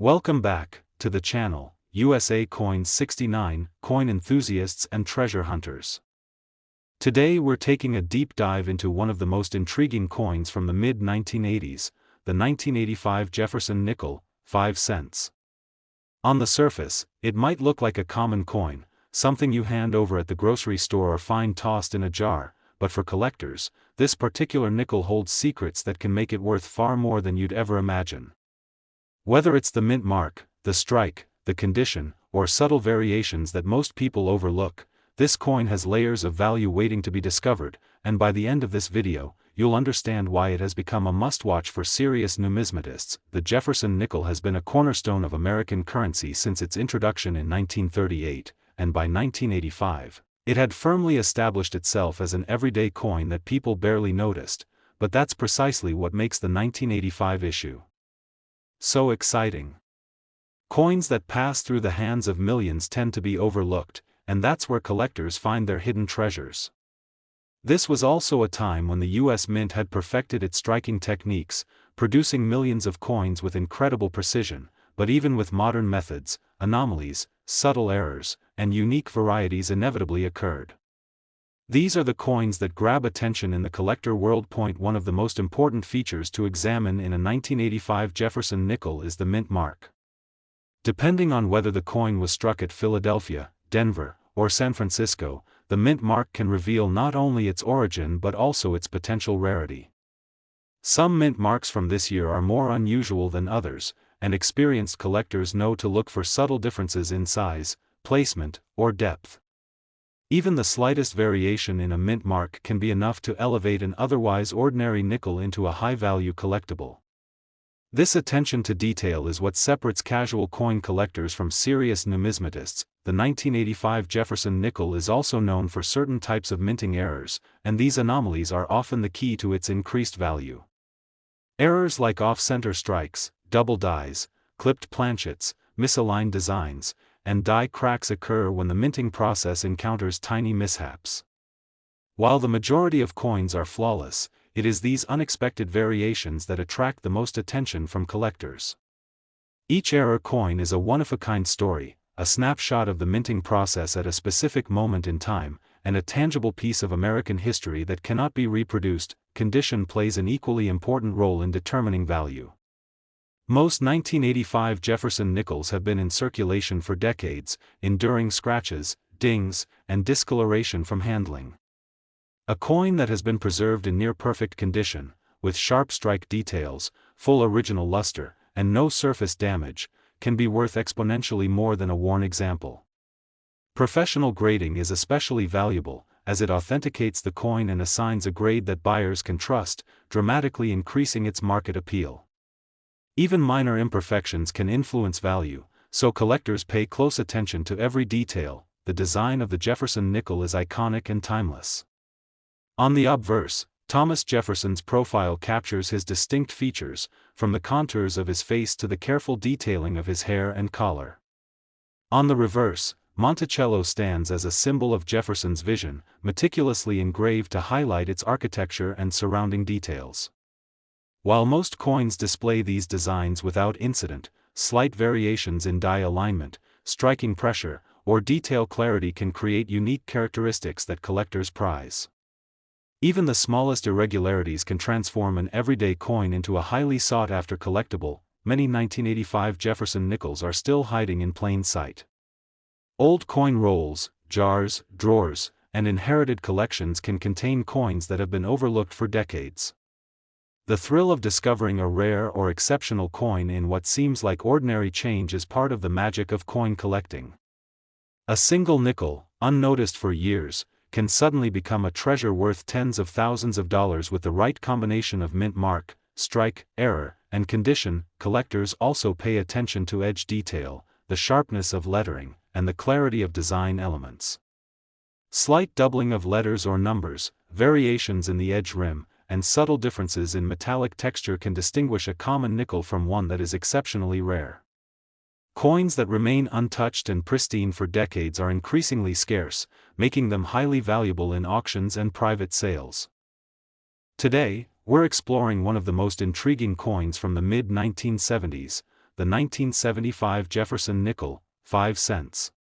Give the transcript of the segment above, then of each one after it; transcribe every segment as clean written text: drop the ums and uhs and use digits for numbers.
Welcome back to the channel, USA Coins 69, coin enthusiasts and treasure hunters. Today we're taking a deep dive into one of the most intriguing coins from the mid-1980s, the 1985 Jefferson nickel, 5 cents. On the surface, it might look like a common coin, something you hand over at the grocery store or find tossed in a jar, but for collectors, this particular nickel holds secrets that can make it worth far more than you'd ever imagine. Whether it's the mint mark, the strike, the condition, or subtle variations that most people overlook, this coin has layers of value waiting to be discovered, and by the end of this video, you'll understand why it has become a must-watch for serious numismatists. The Jefferson nickel has been a cornerstone of American currency since its introduction in 1938, and by 1985, it had firmly established itself as an everyday coin that people barely noticed, but that's precisely what makes the 1985 issue so exciting. Coins that pass through the hands of millions tend to be overlooked, and that's where collectors find their hidden treasures. This was also a time when the U.S. Mint had perfected its striking techniques, producing millions of coins with incredible precision, but even with modern methods, anomalies, subtle errors, and unique varieties inevitably occurred. These are the coins that grab attention in the collector world. One of the most important features to examine in a 1985 Jefferson nickel is the mint mark. Depending on whether the coin was struck at Philadelphia, Denver, or San Francisco, the mint mark can reveal not only its origin but also its potential rarity. Some mint marks from this year are more unusual than others, and experienced collectors know to look for subtle differences in size, placement, or depth. Even the slightest variation in a mint mark can be enough to elevate an otherwise ordinary nickel into a high-value collectible. This attention to detail is what separates casual coin collectors from serious numismatists. The 1985 Jefferson nickel is also known for certain types of minting errors, and these anomalies are often the key to its increased value. Errors like off-center strikes, double dies, clipped planchets, misaligned designs, and die cracks occur when the minting process encounters tiny mishaps. While the majority of coins are flawless, it is these unexpected variations that attract the most attention from collectors. Each error coin is a one-of-a-kind story, a snapshot of the minting process at a specific moment in time, and a tangible piece of American history that cannot be reproduced. Condition plays an equally important role in determining value. Most 1985 Jefferson nickels have been in circulation for decades, enduring scratches, dings, and discoloration from handling. A coin that has been preserved in near-perfect condition, with sharp strike details, full original luster, and no surface damage, can be worth exponentially more than a worn example. Professional grading is especially valuable, as it authenticates the coin and assigns a grade that buyers can trust, dramatically increasing its market appeal. Even minor imperfections can influence value, so collectors pay close attention to every detail. The design of the Jefferson nickel is iconic and timeless. On the obverse, Thomas Jefferson's profile captures his distinct features, from the contours of his face to the careful detailing of his hair and collar. On the reverse, Monticello stands as a symbol of Jefferson's vision, meticulously engraved to highlight its architecture and surrounding details. While most coins display these designs without incident, slight variations in die alignment, striking pressure, or detail clarity can create unique characteristics that collectors prize. Even the smallest irregularities can transform an everyday coin into a highly sought-after collectible. Many 1985 Jefferson nickels are still hiding in plain sight. Old coin rolls, jars, drawers, and inherited collections can contain coins that have been overlooked for decades. The thrill of discovering a rare or exceptional coin in what seems like ordinary change is part of the magic of coin collecting. A single nickel, unnoticed for years, can suddenly become a treasure worth tens of thousands of dollars with the right combination of mint mark, strike, error, and condition. Collectors also pay attention to edge detail, the sharpness of lettering, and the clarity of design elements. Slight doubling of letters or numbers, variations in the edge rim, and subtle differences in metallic texture can distinguish a common nickel from one that is exceptionally rare. Coins that remain untouched and pristine for decades are increasingly scarce, making them highly valuable in auctions and private sales. Today, we're exploring one of the most intriguing coins from the mid-1970s, the 1975 Jefferson nickel, 5 cents.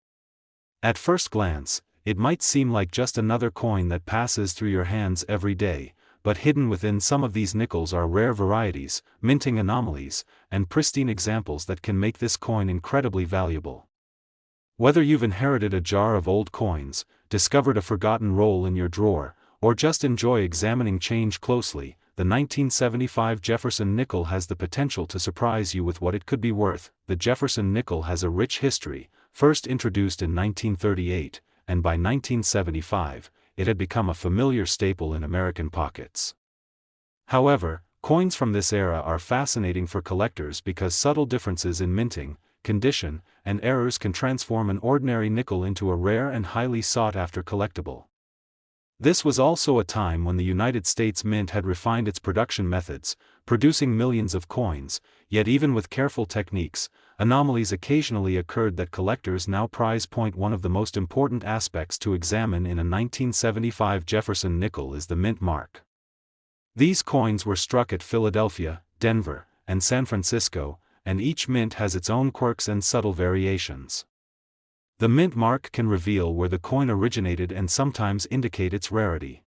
At first glance, it might seem like just another coin that passes through your hands every day, but hidden within some of these nickels are rare varieties, minting anomalies, and pristine examples that can make this coin incredibly valuable. Whether you've inherited a jar of old coins, discovered a forgotten roll in your drawer, or just enjoy examining change closely, the 1975 Jefferson nickel has the potential to surprise you with what it could be worth. The Jefferson nickel has a rich history, first introduced in 1938, and by 1975, it had become a familiar staple in American pockets. However, coins from this era are fascinating for collectors because subtle differences in minting, condition, and errors can transform an ordinary nickel into a rare and highly sought-after collectible. This was also a time when the United States Mint had refined its production methods, producing millions of coins, yet even with careful techniques, anomalies occasionally occurred that collectors now prize. One of the most important aspects to examine in a 1975 Jefferson nickel is the mint mark. These coins were struck at Philadelphia, Denver, and San Francisco, and each mint has its own quirks and subtle variations. The mint mark can reveal where the coin originated and sometimes indicate its rarity.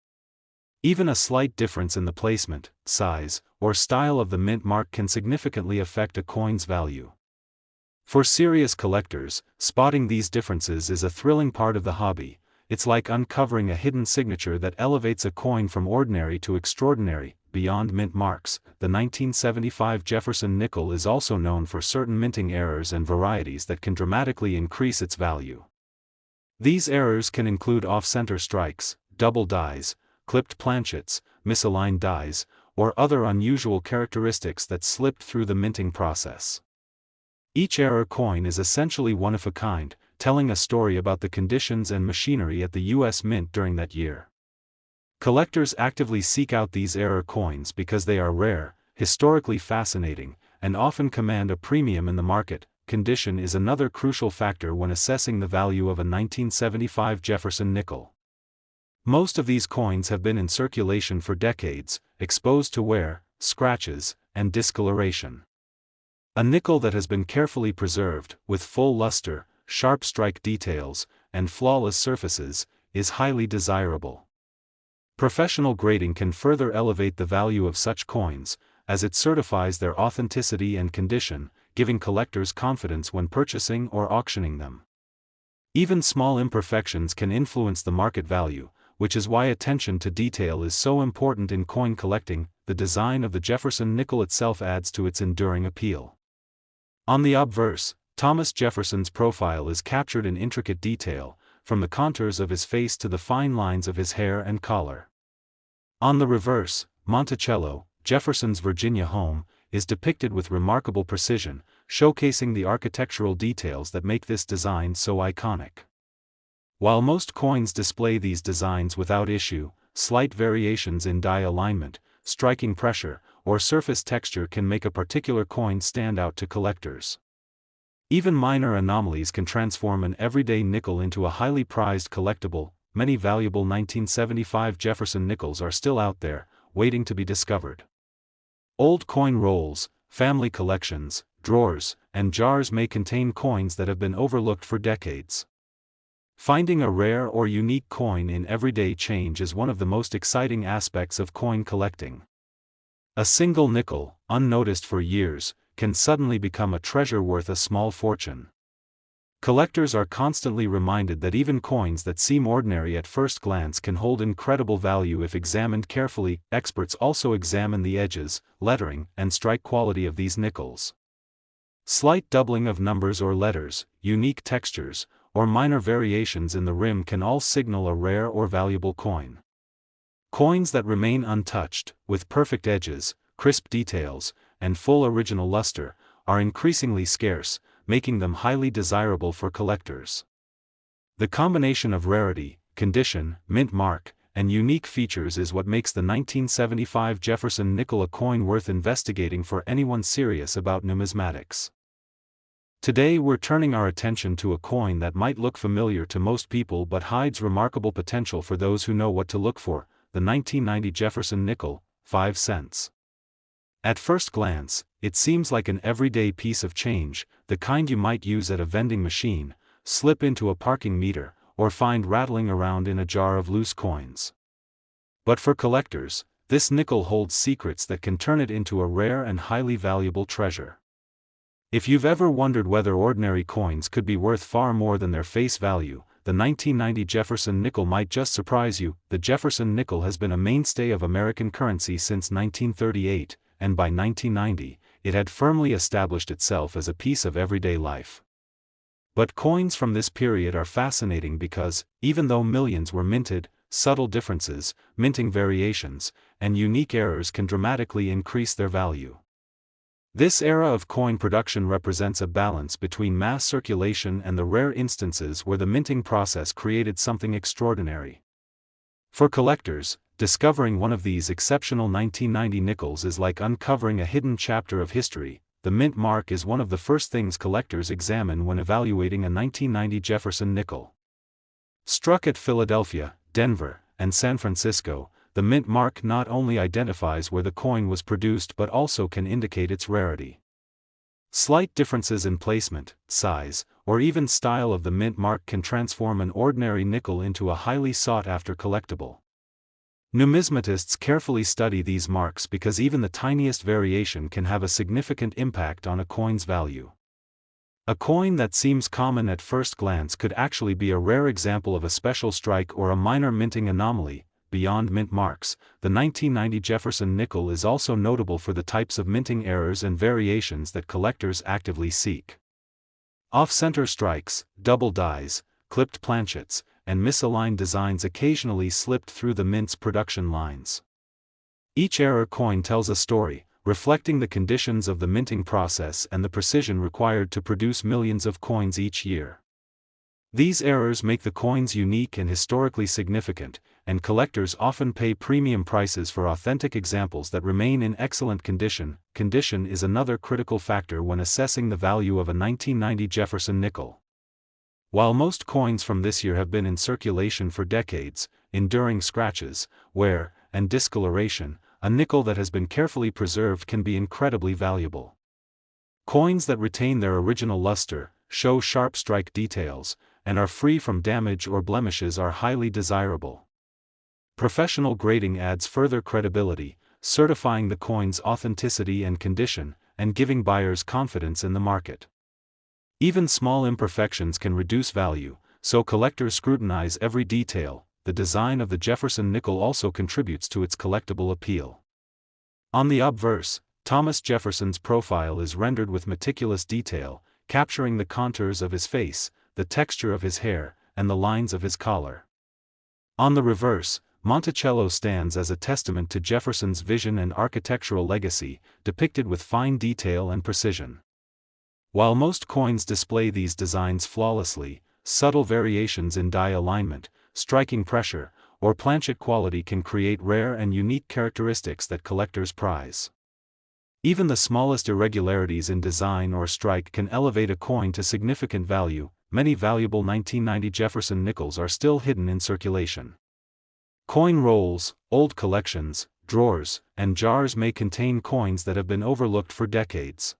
Even a slight difference in the placement, size, or style of the mint mark can significantly affect a coin's value. For serious collectors, spotting these differences is a thrilling part of the hobby. It's like uncovering a hidden signature that elevates a coin from ordinary to extraordinary. Beyond mint marks, the 1975 Jefferson nickel is also known for certain minting errors and varieties that can dramatically increase its value. These errors can include off-center strikes, double dies, clipped planchets, misaligned dies, or other unusual characteristics that slipped through the minting process. Each error coin is essentially one of a kind, telling a story about the conditions and machinery at the U.S. Mint during that year. Collectors actively seek out these error coins because they are rare, historically fascinating, and often command a premium in the market. Condition is another crucial factor when assessing the value of a 1975 Jefferson nickel. Most of these coins have been in circulation for decades, exposed to wear, scratches, and discoloration. A nickel that has been carefully preserved, with full luster, sharp strike details, and flawless surfaces, is highly desirable. Professional grading can further elevate the value of such coins, as it certifies their authenticity and condition, giving collectors confidence when purchasing or auctioning them. Even small imperfections can influence the market value, which is why attention to detail is so important in coin collecting. The design of the Jefferson nickel itself adds to its enduring appeal. On the obverse, Thomas Jefferson's profile is captured in intricate detail, from the contours of his face to the fine lines of his hair and collar. On the reverse, Monticello, Jefferson's Virginia home, is depicted with remarkable precision, showcasing the architectural details that make this design so iconic. While most coins display these designs without issue, slight variations in die alignment, striking pressure, or surface texture can make a particular coin stand out to collectors. Even minor anomalies can transform an everyday nickel into a highly prized collectible. Many valuable 1975 Jefferson nickels are still out there, waiting to be discovered. Old coin rolls, family collections, drawers, and jars may contain coins that have been overlooked for decades. Finding a rare or unique coin in everyday change is one of the most exciting aspects of coin collecting. A single nickel, unnoticed for years, can suddenly become a treasure worth a small fortune. Collectors are constantly reminded that even coins that seem ordinary at first glance can hold incredible value if examined carefully. Experts also examine the edges, lettering, and strike quality of these nickels. Slight doubling of numbers or letters, unique textures, or minor variations in the rim can all signal a rare or valuable coin. Coins that remain untouched, with perfect edges, crisp details, and full original luster, are increasingly scarce, making them highly desirable for collectors. The combination of rarity, condition, mint mark, and unique features is what makes the 1975 Jefferson nickel a coin worth investigating for anyone serious about numismatics. Today we're turning our attention to a coin that might look familiar to most people but hides remarkable potential for those who know what to look for: the 1990 Jefferson nickel, 5 cents. At first glance, it seems like an everyday piece of change, the kind you might use at a vending machine, slip into a parking meter, or find rattling around in a jar of loose coins. But for collectors, this nickel holds secrets that can turn it into a rare and highly valuable treasure. If you've ever wondered whether ordinary coins could be worth far more than their face value, the 1990 Jefferson nickel might just surprise you. The Jefferson nickel has been a mainstay of American currency since 1938, and by 1990, it had firmly established itself as a piece of everyday life. But coins from this period are fascinating because, even though millions were minted, subtle differences, minting variations, and unique errors can dramatically increase their value. This era of coin production represents a balance between mass circulation and the rare instances where the minting process created something extraordinary. For collectors, discovering one of these exceptional 1990 nickels is like uncovering a hidden chapter of history. The mint mark is one of the first things collectors examine when evaluating a 1990 Jefferson nickel. Struck at Philadelphia, Denver, and San Francisco, the mint mark not only identifies where the coin was produced but also can indicate its rarity. Slight differences in placement, size, or even style of the mint mark can transform an ordinary nickel into a highly sought-after collectible. Numismatists carefully study these marks because even the tiniest variation can have a significant impact on a coin's value. A coin that seems common at first glance could actually be a rare example of a special strike or a minor minting anomaly. Beyond mint marks, the 1990 Jefferson nickel is also notable for the types of minting errors and variations that collectors actively seek. Off-center strikes, double dies, clipped planchets, and misaligned designs occasionally slipped through the mint's production lines. Each error coin tells a story, reflecting the conditions of the minting process and the precision required to produce millions of coins each year. These errors make the coins unique and historically significant, and collectors often pay premium prices for authentic examples that remain in excellent condition. Condition is another critical factor when assessing the value of a 1990 Jefferson nickel. While most coins from this year have been in circulation for decades, enduring scratches, wear, and discoloration, a nickel that has been carefully preserved can be incredibly valuable. Coins that retain their original luster, show sharp strike details, and are free from damage or blemishes are highly desirable. Professional grading adds further credibility, certifying the coin's authenticity and condition, and giving buyers confidence in the market. Even small imperfections can reduce value, so collectors scrutinize every detail. The design of the Jefferson nickel also contributes to its collectible appeal. On the obverse, Thomas Jefferson's profile is rendered with meticulous detail, capturing the contours of his face, the texture of his hair, and the lines of his collar. On the reverse, Monticello stands as a testament to Jefferson's vision and architectural legacy, depicted with fine detail and precision. While most coins display these designs flawlessly, subtle variations in die alignment, striking pressure, or planchet quality can create rare and unique characteristics that collectors prize. Even the smallest irregularities in design or strike can elevate a coin to significant value. Many valuable 1990 Jefferson nickels are still hidden in circulation. Coin rolls, old collections, drawers, and jars may contain coins that have been overlooked for decades.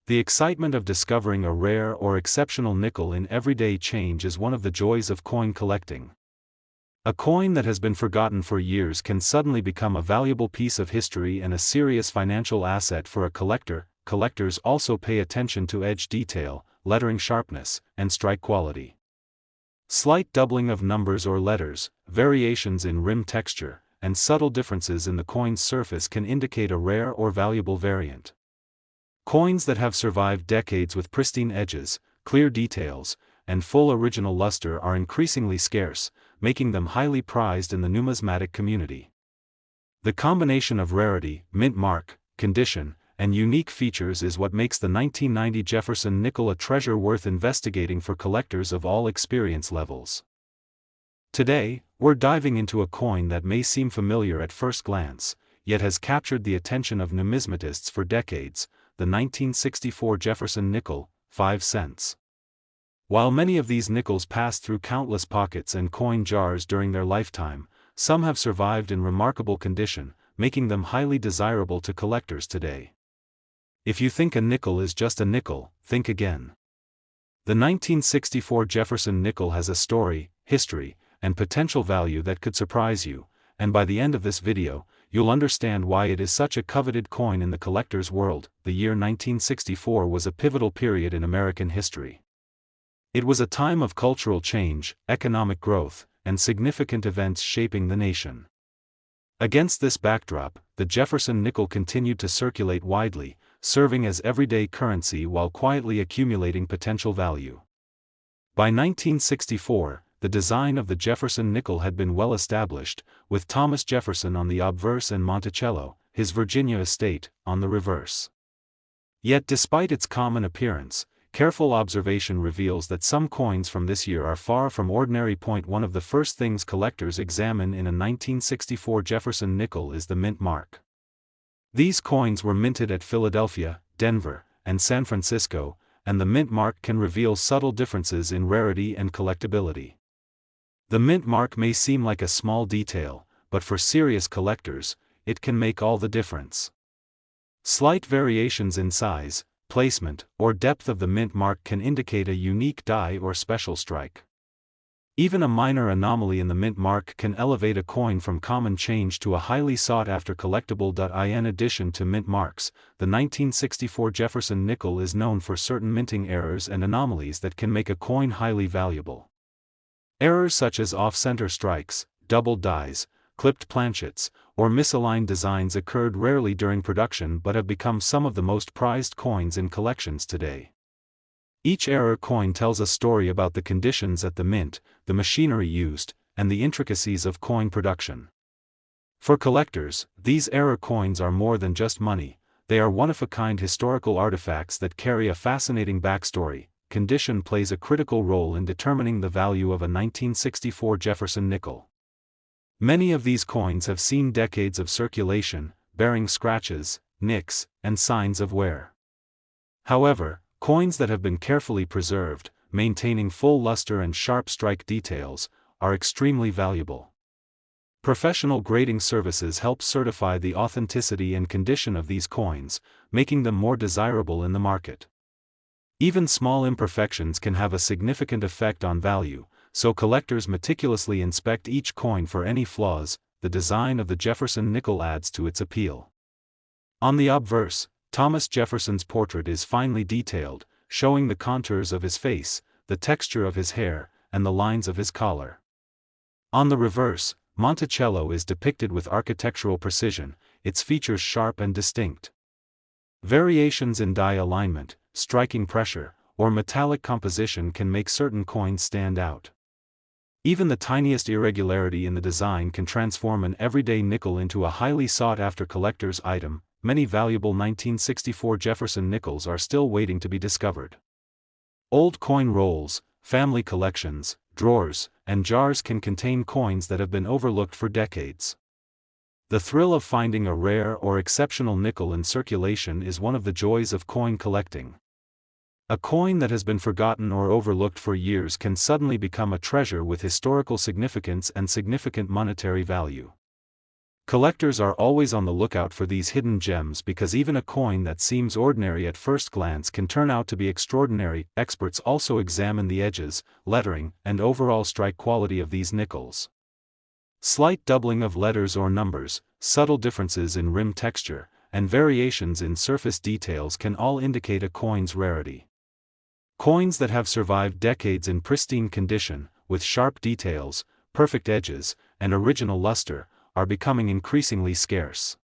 The excitement of discovering a rare or exceptional nickel in everyday change is one of the joys of coin collecting. A coin that has been forgotten for years can suddenly become a valuable piece of history and a serious financial asset for a collector. Collectors also pay attention to edge detail, lettering sharpness, and strike quality. Slight doubling of numbers or letters, variations in rim texture, and subtle differences in the coin's surface can indicate a rare or valuable variant. Coins that have survived decades with pristine edges, clear details, and full original luster are increasingly scarce, making them highly prized in the numismatic community. The combination of rarity, mint mark, condition, and unique features is what makes the 1990 Jefferson nickel a treasure worth investigating for collectors of all experience levels. Today, we're diving into a coin that may seem familiar at first glance, yet has captured the attention of numismatists for decades, the 1964 Jefferson nickel, 5 cents. While many of these nickels passed through countless pockets and coin jars during their lifetime, some have survived in remarkable condition, making them highly desirable to collectors today. If you think a nickel is just a nickel, think again. The 1964 Jefferson nickel has a story, history, and potential value that could surprise you, and by the end of this video, you'll understand why it is such a coveted coin in the collector's world. The year 1964 was a pivotal period in American history. It was a time of cultural change, economic growth, and significant events shaping the nation. Against this backdrop, the Jefferson nickel continued to circulate widely, serving as everyday currency while quietly accumulating potential value. By 1964, the design of the Jefferson nickel had been well established, with Thomas Jefferson on the obverse and Monticello, his Virginia estate, on the reverse. Yet despite its common appearance, careful observation reveals that some coins from this year are far from ordinary. One of the first things collectors examine in a 1964 Jefferson nickel is the mint mark. These coins were minted at Philadelphia, Denver, and San Francisco, and the mint mark can reveal subtle differences in rarity and collectability. The mint mark may seem like a small detail, but for serious collectors, it can make all the difference. Slight variations in size, placement, or depth of the mint mark can indicate a unique die or special strike. Even a minor anomaly in the mint mark can elevate a coin from common change to a highly sought-after collectible. In addition to mint marks, the 1964 Jefferson nickel is known for certain minting errors and anomalies that can make a coin highly valuable. Errors such as off-center strikes, doubled dies, clipped planchets, or misaligned designs occurred rarely during production but have become some of the most prized coins in collections today. Each error coin tells a story about the conditions at the mint, the machinery used, and the intricacies of coin production. For collectors, these error coins are more than just money, they are one-of-a-kind historical artifacts that carry a fascinating backstory. Condition plays a critical role in determining the value of a 1964 Jefferson nickel. Many of these coins have seen decades of circulation, bearing scratches, nicks, and signs of wear. However, coins that have been carefully preserved, maintaining full luster and sharp strike details, are extremely valuable. Professional grading services help certify the authenticity and condition of these coins, making them more desirable in the market. Even small imperfections can have a significant effect on value, so collectors meticulously inspect each coin for any flaws. The design of the Jefferson nickel adds to its appeal. On the obverse, Thomas Jefferson's portrait is finely detailed, showing the contours of his face, the texture of his hair, and the lines of his collar. On the reverse, Monticello is depicted with architectural precision, its features sharp and distinct. Variations in die alignment, striking pressure, or metallic composition can make certain coins stand out. Even the tiniest irregularity in the design can transform an everyday nickel into a highly sought-after collector's item. Many valuable 1964 Jefferson nickels are still waiting to be discovered. Old coin rolls, family collections, drawers, and jars can contain coins that have been overlooked for decades. The thrill of finding a rare or exceptional nickel in circulation is one of the joys of coin collecting. A coin that has been forgotten or overlooked for years can suddenly become a treasure with historical significance and significant monetary value. Collectors are always on the lookout for these hidden gems because even a coin that seems ordinary at first glance can turn out to be extraordinary. Experts also examine the edges, lettering, and overall strike quality of these nickels. Slight doubling of letters or numbers, subtle differences in rim texture, and variations in surface details can all indicate a coin's rarity. Coins that have survived decades in pristine condition, with sharp details, perfect edges, and original luster, are becoming increasingly scarce.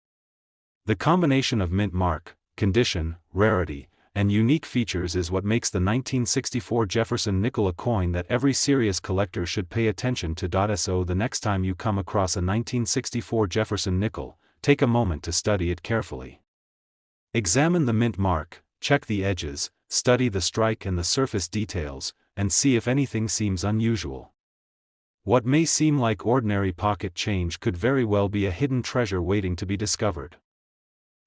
The combination of mint mark, condition, rarity, and unique features is what makes the 1964 Jefferson nickel a coin that every serious collector should pay attention to. So the next time you come across a 1964 Jefferson nickel, take a moment to study it carefully. Examine the mint mark, check the edges, study the strike and the surface details, and see if anything seems unusual. What may seem like ordinary pocket change could very well be a hidden treasure waiting to be discovered.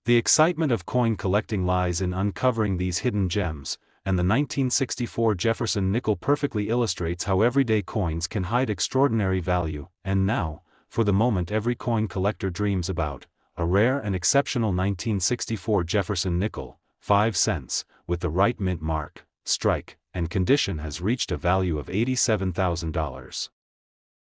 The excitement of coin collecting lies in uncovering these hidden gems, and the 1964 Jefferson nickel perfectly illustrates how everyday coins can hide extraordinary value. And now, for the moment every coin collector dreams about, a rare and exceptional 1964 Jefferson nickel, $0.05, with the right mint mark, strike, and condition has reached a value of $87,000.